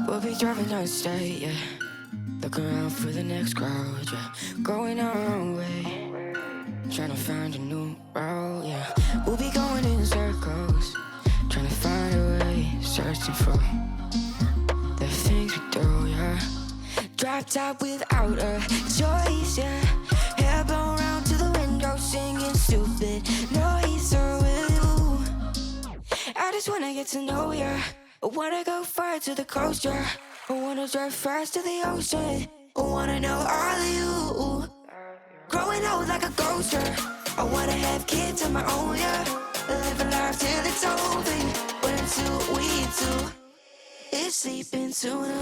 We'll be driving down the state, yeah. Looking around for the next crowd, yeah. Going our own way, trying to find a new route, yeah. We'll be going in circles, trying to find a way, searching for the things we do, yeah. Drop top without a choice, yeah. Hair blown round to the window, singing stupid noise. Or will you? I just wanna get to know ya. I wanna go far to the coast, yeah. I wanna drive fast to the ocean. I wanna know all of you. Growing old like a ghost, yeah. I wanna have kids of my own, yeah. Live a life till it's over. But until we do, it's sleeping soon.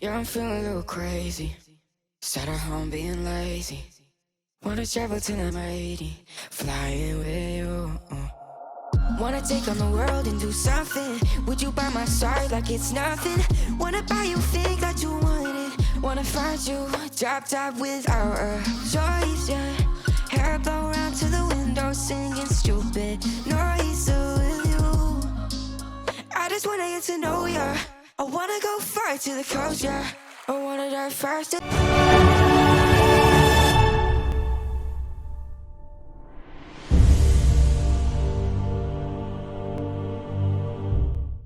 Yeah, I'm feeling a little crazy. Sat at home being lazy. Wanna travel till I'm 80, flying with you. Wanna take on the world and do something. Would you by my side like it's nothing? Wanna buy you things that you wanted. Wanna find you, drop top without a choice, yeah. Hair blow round to the window, singing stupid noise. So will you? I just wanna get to know ya. I wanna go far to the coast, yeah. I wanna drive fast.